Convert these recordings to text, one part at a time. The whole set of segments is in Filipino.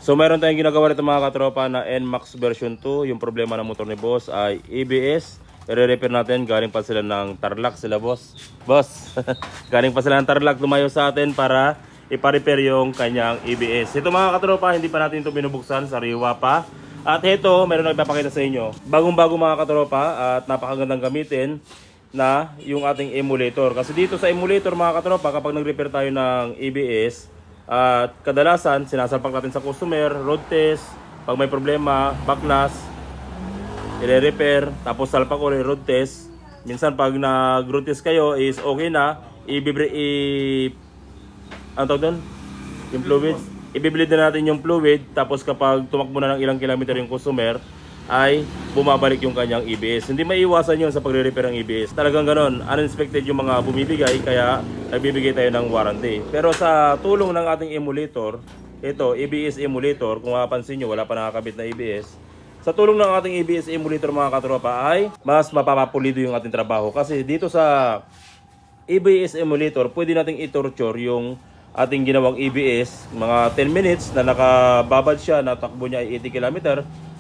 So mayroon tayong ginagawa nito mga katropa na NMAX version 2. Yung problema ng motor ni boss ay ABS. I-repair natin. Galing pa sila ng Tarlac sila boss. Boss, galing pa sila ng Tarlac lumayo sa atin para ipa-repair yung kanyang ABS. Ito mga katropa, hindi pa natin ito binubuksan. Sariwa pa. At ito, meron na ipapakita sa inyo. Bagong-bago mga katropa at napakagandang gamitin na yung ating emulator. Kasi dito sa emulator mga katropa, kapag nag-repair tayo ng ABS, at kadalasan sinasalpak natin sa customer, road test, pag may problema, backlash, i-repair, tapos salpak ulit road test. Minsan pag nag-road test kayo is okay na, ano tawag doon? Yung fluid. Ibiblid na natin yung fluid, tapos kapag tumakbo na ng ilang kilometer yung customer, ay bumabalik yung kanyang ABS. Hindi maiiwasan yun sa pagre-repair ng ABS. Talagang ganon, uninspected yung mga bumibigay, kaya nagbibigay tayo ng warranty. Pero sa tulong ng ating emulator, ito, ABS emulator, kung mapapansin nyo, wala pa nakakabit na ABS. Sa tulong ng ating ABS emulator mga katropa ay mas mapapapulido yung ating trabaho. Kasi dito sa ABS emulator, pwede nating i-torture yung ating ginawang ABS, mga 10 minutes na nakababad siya, na takbo niya ay 80 km.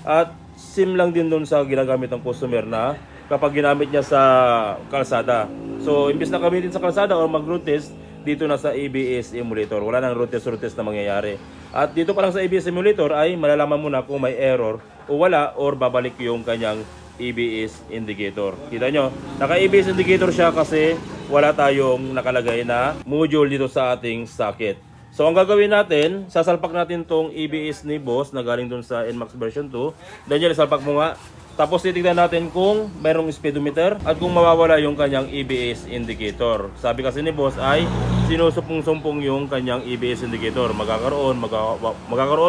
At sim lang din doon sa ginagamit ng customer na kapag ginamit niya sa kalsada. So, imbis na gamitin sa kalsada o mag-road test, dito na sa ABS emulator. Wala nang road test na mangyayari. At dito pa lang sa ABS emulator ay malalaman mo na kung may error o wala or babalik yung kanyang ABS indicator. Kita nyo? Naka-ABS indicator siya kasi wala tayong nakalagay na module dito sa ating socket. So ang gagawin natin, sasalpak natin tong ABS ni boss na galing dun sa NMAX version 2. Daniel, salpak mo nga. Tapos titignan natin kung mayroong speedometer at kung mawawala yung kanyang ABS indicator. Sabi kasi ni boss ay sinusumpong-sumpong yung kanyang ABS indicator. Magkakaroon,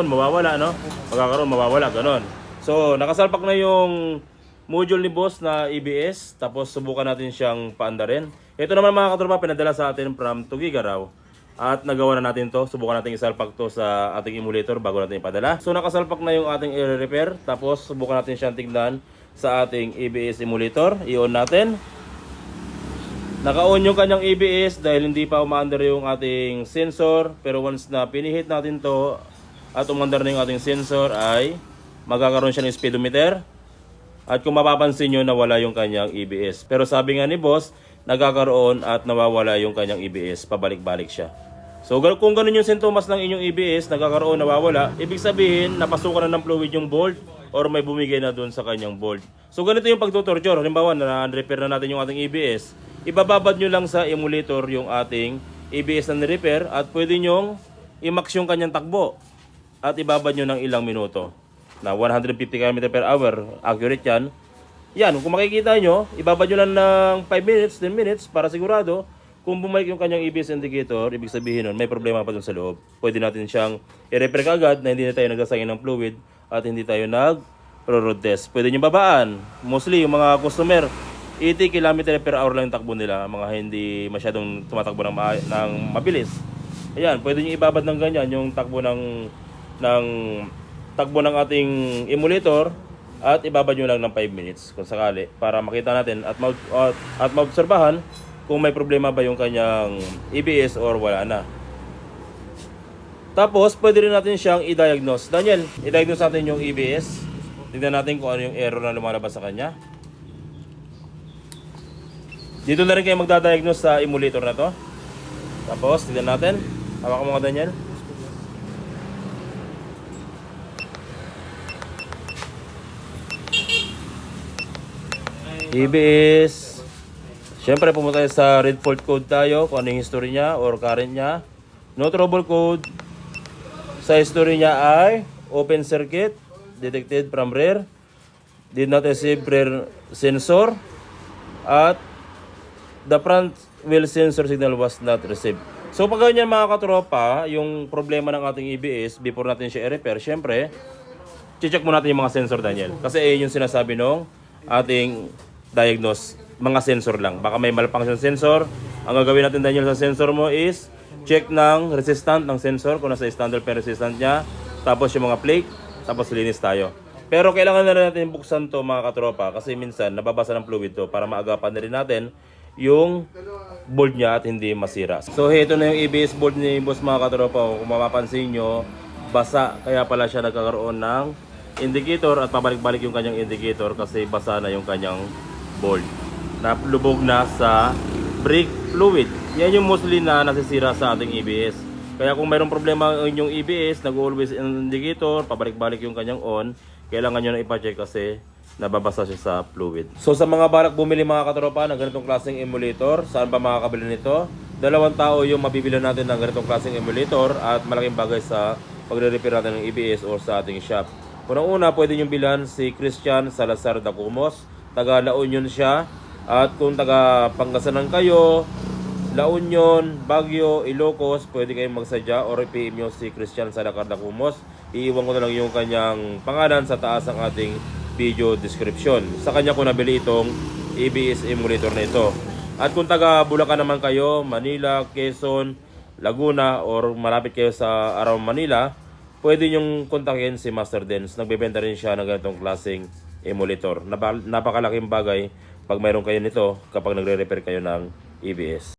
mawawala, no? Magkakaroon, mawawala, ganon. So nakasalpak na yung module ni boss na ABS. Tapos subukan natin siyang paandarin. Ito naman mga katropa, pinadala sa atin from Tugigaraw. At nagawa na natin to. Subukan natin isalpak to sa ating emulator bago natin ipadala. So nakasalpak na yung ating i-repair. Tapos subukan natin siyang tignan sa ating ABS emulator. I-on natin. Naka-on yung kanyang ABS dahil hindi pa umaandar yung ating sensor. Pero once na pinihit natin to at umandar na yung ating sensor ay magkakaroon siya ng speedometer. At kung mapapansin nyo, nawala yung kanyang ABS. Pero sabi nga ni boss, nagkakaroon at nawawala yung kanyang ABS. Pabalik-balik siya. So kung ganun yung sintomas ng inyong ABS, nagkakaroon, nawawala, ibig sabihin, napasukan na ng fluid yung bolt or may bumigay na doon sa kanyang bolt. So ganito yung pagtutorture. Halimbawa, na-repair na natin yung ating ABS. Ibababad nyo lang sa emulator yung ating ABS na ni-repair at pwede nyong i-max yung kanyang takbo. At ibabad nyo ng ilang minuto. Na 150 km/h, accurate yan. Yan, kung makikita nyo, ibabad nyo lang ng 5 minutes, 10 minutes para sigurado. Kung bumalik yung kanyang ABS indicator, ibig sabihin nun, may problema pa dun sa loob. Pwede natin siyang i-repair kaagad na hindi na tayo nagsasayang ng fluid at hindi tayo nag-road test. Pwede nyo babaan. Mostly, yung mga customer, 80 km/h lang yung takbo nila. Mga hindi masyadong tumatakbo ng mabilis. Ayan, pwede nyo ibabad ng ganyan yung takbo ng ating emulator at ibabad nyo lang ng 5 minutes kung sakali para makita natin at maobserbahan kung may problema ba yung kanyang ABS or wala na. Tapos pwede rin natin siyang i-diagnose. Daniel, i-diagnose natin yung ABS. Tignan natin kung ano yung error na lumalabas sa kanya. Dito na rin kayo magdadiagnose sa emulator na to. Tapos tignan natin. Hawakan mo nga Daniel. ABS. Siyempre pumunta tayo sa red fault code tayo kung ano yung history niya or current niya. No trouble code. Sa history niya ay open circuit, detected from rear, did not receive rear sensor, at the front wheel sensor signal was not received. So pag ganyan mga katropa, yung problema ng ating ABS, before natin siya i-repair, siyempre, check mo natin yung mga sensor Daniel. Kasi yung sinasabi nung ating diagnose, mga sensor lang. Baka may malfunction sensor. Ang gagawin natin Daniel sa sensor mo is check ng resistant ng sensor kung nasa standard pa resistant niya. Tapos yung mga plate. Tapos linis tayo. Pero kailangan na rin natin buksan to mga katropa kasi minsan nababasa ng fluid to para maagapan na rin natin yung bolt niya at hindi masira. So ito na yung ABS bolt ni boss mga katropa. Kung mapapansin nyo, basa. Kaya pala siya nagkakaroon ng indicator at pabalik-balik yung kanyang indicator kasi basa na yung kanyang bolt. Lubog na sa brake fluid. Yan yung mostly na nasisira sa ating ABS. Kaya kung mayroong problema ang inyong ABS, nag-always indicator, pabalik-balik yung kanyang on, kailangan nyo na ipacheck kasi nababasa siya sa fluid. So sa mga balak bumili mga katropa ng ganitong klaseng emulator, saan ba makakabili nito? 2 tao yung mabibili natin ng ganitong klaseng emulator at malaking bagay sa pagre-repair natin ng ABS or sa ating shop. Unang-una, pwede nyo bilhan si Christian Salazar Dacumos. Taga La Union siya. At kung taga Pangasinan kayo, La Union, Baguio, Ilocos, pwede kayong magsadya or i-PM nyo si Christian Salazar Dacumos. Iiwan ko na lang yung kanyang pangalan sa taas ng ating video description. Sa kanya ko nabili itong ABS emulator na ito. At kung taga Bulacan naman kayo, Manila, Quezon, Laguna, or malapit kayo sa around Manila, pwede nyong kontakin si Master Dens. Nagbebenta rin siya ng ganitong klaseng emulator. Napakalaking bagay pag mayroon kayo nito kapag nagre-repair kayo ng ABS.